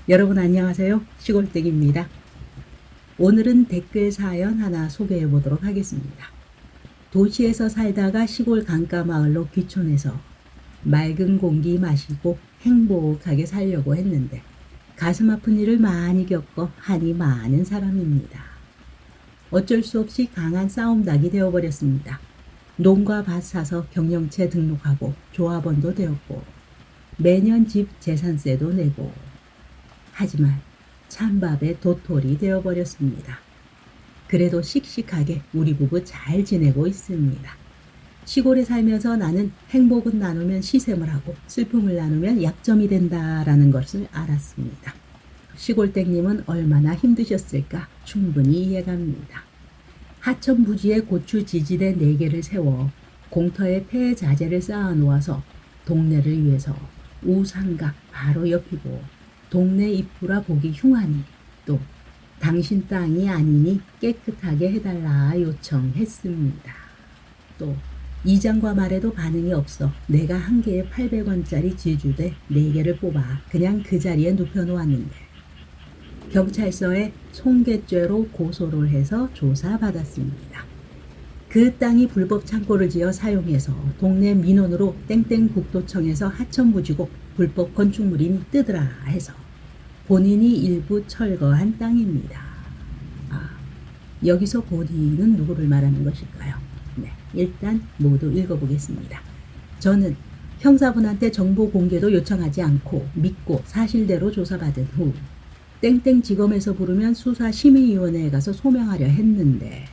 여러분 안녕하세요. 시골댁입니다. 오늘은 댓글 사연 하나 소개해 보도록 하겠습니다. 도시에서 살다가 시골 강가 마을로 귀촌해서 맑은 공기 마시고 행복하게 살려고 했는데 가슴 아픈 일을 많이 겪어 한이 많은 사람입니다. 어쩔 수 없이 강한 싸움닭이 되어버렸습니다. 농과 밭 사서 경영체 등록하고 조합원도 되었고 매년 집 재산세도 내고 하지만 찬밥에 도토리 되어버렸습니다. 그래도 씩씩하게 우리 부부 잘 지내고 있습니다. 시골에 살면서 나는 행복은 나누면 시샘을 하고 슬픔을 나누면 약점이 된다라는 것을 알았습니다. 시골댁님은 얼마나 힘드셨을까 충분히 이해갑니다. 하천 부지에 고추 지지대 4개를 세워 공터에 폐자재를 쌓아놓아서 동네를 위해서 우상각 바로 옆이고 동네 이쁘라 보기 흉하니 또 당신 땅이 아니니 깨끗하게 해달라 요청했습니다. 또 이장과 말에도 반응이 없어 내가 한 개에 800원짜리 지주대 4개를 뽑아 그냥 그 자리에 눕혀놓았는데 경찰서에 손괴죄로 고소를 해서 조사받았습니다. 그 땅이 불법 창고를 지어 사용해서 동네 민원으로 땡땡국도청에서 하천부지고 불법 건축물이니 뜯으라 해서 본인이 일부 철거한 땅입니다. 여기서 본인은 누구를 말하는 것일까요? 네, 일단 모두 읽어보겠습니다. 저는 형사분한테 정보 공개도 요청하지 않고 믿고 사실대로 조사받은 후 땡땡지검에서 부르면 수사심의위원회에 가서 소명하려 했는데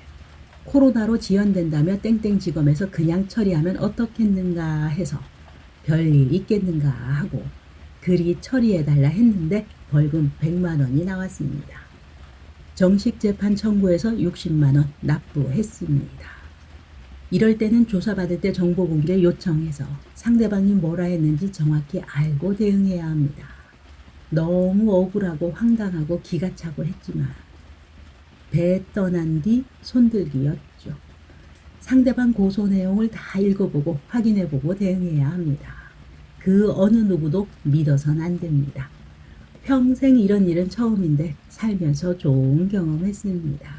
코로나로 지연된다며 땡땡지검에서 그냥 처리하면 어떻겠는가 해서 별일 있겠는가 하고 그리 처리해달라 했는데 벌금 100만 원이 나왔습니다. 정식 재판 청구해서 60만 원 납부했습니다. 이럴 때는 조사받을 때 정보 공개 요청해서 상대방이 뭐라 했는지 정확히 알고 대응해야 합니다. 너무 억울하고 황당하고 기가 차고 했지만 배 떠난 뒤 손들기였죠. 상대방 고소 내용을 다 읽어보고 확인해보고 대응해야 합니다. 그 어느 누구도 믿어선 안 됩니다. 평생 이런 일은 처음인데 살면서 좋은 경험했습니다.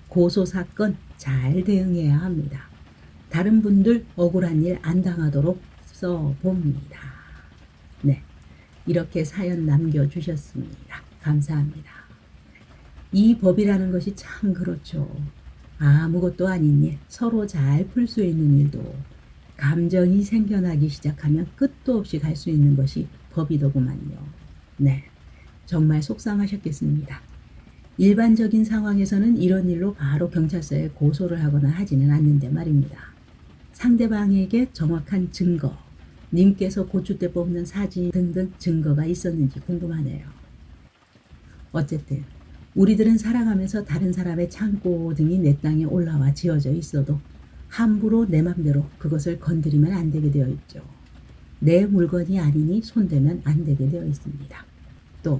고소사건 잘 대응해야 합니다. 다른 분들 억울한 일 안 당하도록 써봅니다. 네, 이렇게 사연 남겨주셨습니다. 감사합니다. 이 법이라는 것이 참 그렇죠. 아무것도 아닌 일, 서로 잘 풀 수 있는 일도 감정이 생겨나기 시작하면 끝도 없이 갈 수 있는 것이 법이더구만요. 네, 정말 속상하셨겠습니다. 일반적인 상황에서는 이런 일로 바로 경찰서에 고소를 하거나 하지는 않는데 말입니다. 상대방에게 정확한 증거, 님께서 고추대 뽑는 사진 등등 증거가 있었는지 궁금하네요. 어쨌든 우리들은 살아가면서 다른 사람의 창고 등이 내 땅에 올라와 지어져 있어도 함부로 내 맘대로 그것을 건드리면 안 되게 되어 있죠. 내 물건이 아니니 손대면 안 되게 되어 있습니다. 또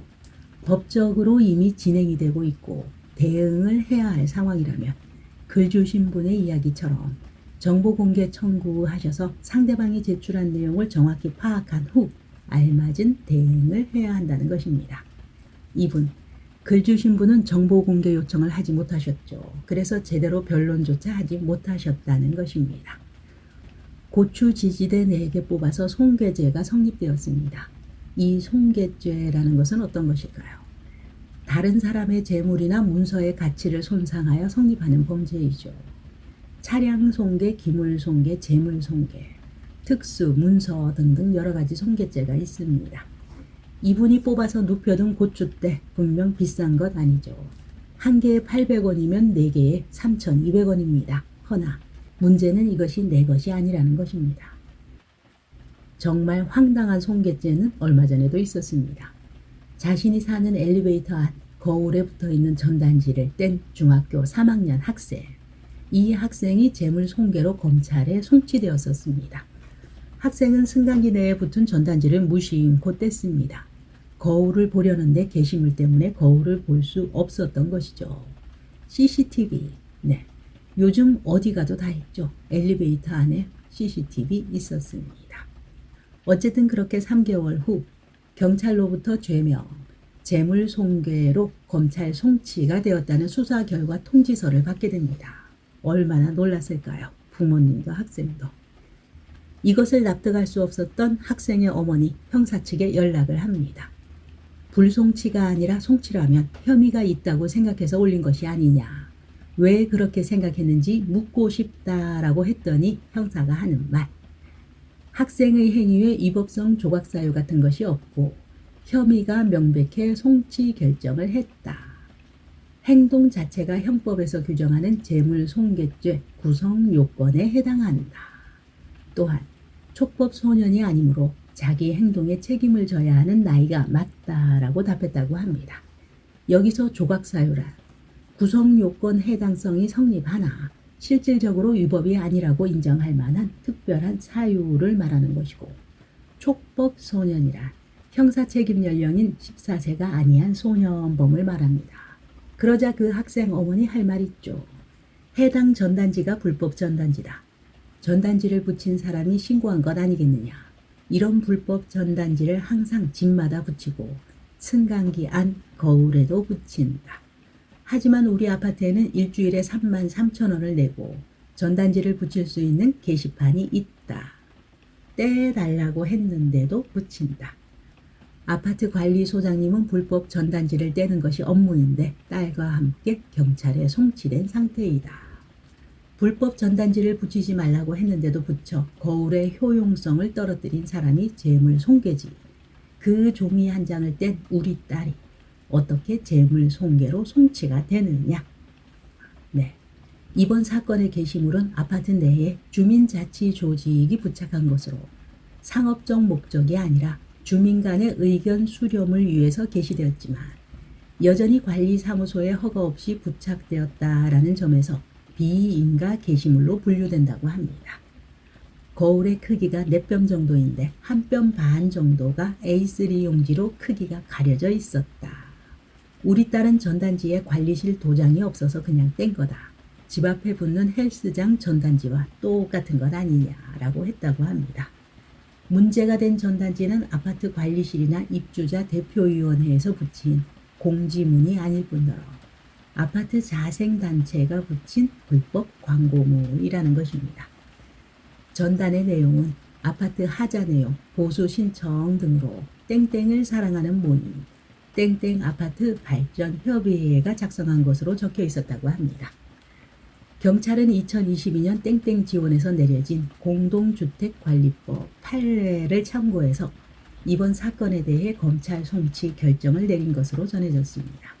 법적으로 이미 진행이 되고 있고 대응을 해야 할 상황이라면 글 주신 분의 이야기처럼 정보 공개 청구하셔서 상대방이 제출한 내용을 정확히 파악한 후 알맞은 대응을 해야 한다는 것입니다. 이분 글 주신 분은 정보 공개 요청을 하지 못하셨죠. 그래서 제대로 변론조차 하지 못하셨다는 것입니다. 고추 지지대 4개 뽑아서 손괴죄가 성립되었습니다. 이 손괴죄라는 것은 어떤 것일까요? 다른 사람의 재물이나 문서의 가치를 손상하여 성립하는 범죄이죠. 차량 손괴, 기물 손괴, 재물 손괴, 특수, 문서 등등 여러 가지 손괴죄가 있습니다. 이분이 뽑아서 눕혀둔 고추대 분명 비싼 것 아니죠. 한 개에 800원이면 4개에 3,200원입니다. 허나 문제는 이것이 내 것이 아니라는 것입니다. 정말 황당한 손괴죄는 얼마 전에도 있었습니다. 자신이 사는 엘리베이터 앞 거울에 붙어있는 전단지를 뗀 중학교 3학년 학생. 이 학생이 재물 손괴로 검찰에 송치되었었습니다. 학생은 승강기 내에 붙은 전단지를 무심코 뗐습니다. 거울을 보려는데 게시물 때문에 거울을 볼 수 없었던 것이죠. CCTV, 네, 요즘 어디 가도 다 있죠. 엘리베이터 안에 CCTV 있었습니다. 어쨌든 그렇게 3개월 후 경찰로부터 죄명, 재물 손괴로 검찰 송치가 되었다는 수사 결과 통지서를 받게 됩니다. 얼마나 놀랐을까요? 부모님도 학생도. 이것을 납득할 수 없었던 학생의 어머니 형사 측에 연락을 합니다. 불송치가 아니라 송치라면 혐의가 있다고 생각해서 올린 것이 아니냐. 왜 그렇게 생각했는지 묻고 싶다라고 했더니 형사가 하는 말. 학생의 행위에 위법성 조각사유 같은 것이 없고 혐의가 명백해 송치 결정을 했다. 행동 자체가 형법에서 규정하는 재물손괴죄 구성 요건에 해당한다. 또한 촉법 소년이 아니므로 자기 행동에 책임을 져야 하는 나이가 맞다라고 답했다고 합니다. 여기서 조각사유란 구성요건 해당성이 성립하나 실질적으로 위법이 아니라고 인정할 만한 특별한 사유를 말하는 것이고, 촉법 소년이란 형사책임 연령인 14세가 아니한 소년범을 말합니다. 그러자 그 학생 어머니 할 말 있죠. 해당 전단지가 불법 전단지다. 전단지를 붙인 사람이 신고한 것 아니겠느냐. 이런 불법 전단지를 항상 집마다 붙이고 승강기 안 거울에도 붙인다. 하지만 우리 아파트에는 일주일에 33,000원을 내고 전단지를 붙일 수 있는 게시판이 있다. 떼달라고 했는데도 붙인다. 아파트 관리소장님은 불법 전단지를 떼는 것이 업무인데 딸과 함께 경찰에 송치된 상태이다. 불법 전단지를 붙이지 말라고 했는데도 붙여 거울의 효용성을 떨어뜨린 사람이 재물손괴지. 그 종이 한 장을 뗀 우리 딸이 어떻게 재물손괴로 송치가 되느냐. 네, 이번 사건의 게시물은 아파트 내에 주민자치조직이 부착한 것으로 상업적 목적이 아니라 주민 간의 의견 수렴을 위해서 게시되었지만 여전히 관리사무소에 허가 없이 부착되었다라는 점에서 비인가 게시물로 분류된다고 합니다. 거울의 크기가 4뼘 정도인데 1뼘 반 정도가 A3 용지로 크기가 가려져 있었다. 우리 딸은 전단지에 관리실 도장이 없어서 그냥 뗀 거다. 집 앞에 붙는 헬스장 전단지와 똑같은 것 아니냐라고 했다고 합니다. 문제가 된 전단지는 아파트 관리실이나 입주자 대표위원회에서 붙인 공지문이 아닐 뿐더러 아파트 자생단체가 붙인 불법 광고물이라는 것입니다. 전단의 내용은 아파트 하자 내용, 보수 신청 등으로 땡땡을 사랑하는 모임, 땡땡 아파트 발전 협의회가 작성한 것으로 적혀 있었다고 합니다. 경찰은 2022년 땡땡 지원에서 내려진 공동주택관리법 판례를 참고해서 이번 사건에 대해 검찰 송치 결정을 내린 것으로 전해졌습니다.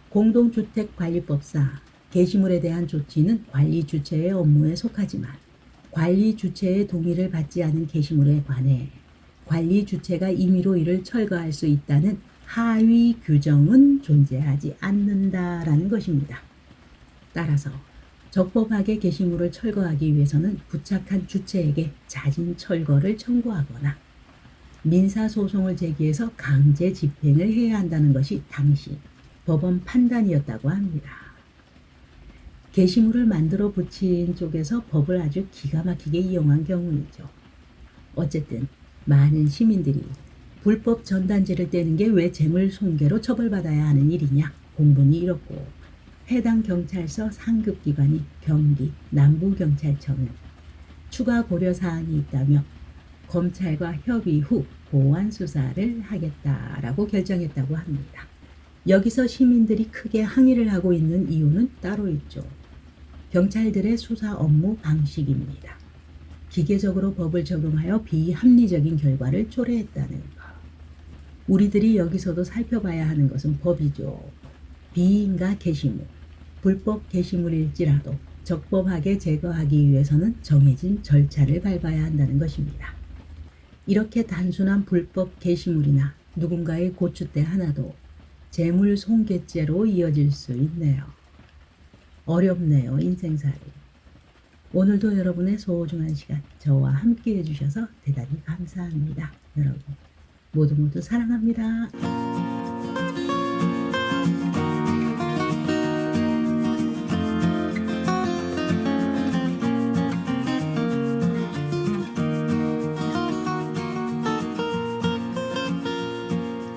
공동주택관리법상 게시물에 대한 조치는 관리 주체의 업무에 속하지만 관리 주체의 동의를 받지 않은 게시물에 관해 관리 주체가 임의로 이를 철거할 수 있다는 하위 규정은 존재하지 않는다라는 것입니다. 따라서 적법하게 게시물을 철거하기 위해서는 부착한 주체에게 자진 철거를 청구하거나 민사소송을 제기해서 강제 집행을 해야 한다는 것이 당시 법원 판단이었다고 합니다. 게시물을 만들어 붙인 쪽에서 법을 아주 기가 막히게 이용한 경우이죠. 어쨌든 많은 시민들이 불법 전단지를 떼는 게 왜 재물손괴로 처벌받아야 하는 일이냐 공분이 일었고, 해당 경찰서 상급기관이 경기 남부경찰청은 추가 고려사항이 있다며 검찰과 협의 후 보완 수사를 하겠다라고 결정했다고 합니다. 여기서 시민들이 크게 항의를 하고 있는 이유는 따로 있죠. 경찰들의 수사 업무 방식입니다. 기계적으로 법을 적용하여 비합리적인 결과를 초래했다는 것. 우리들이 여기서도 살펴봐야 하는 것은 법이죠. 비인가 게시물, 불법 게시물일지라도 적법하게 제거하기 위해서는 정해진 절차를 밟아야 한다는 것입니다. 이렇게 단순한 불법 게시물이나 누군가의 고추대 하나도 재물손괴죄로 이어질 수 있네요. 어렵네요, 인생살이. 오늘도 여러분의 소중한 시간 저와 함께 해주셔서 대단히 감사합니다. 여러분 모두 사랑합니다.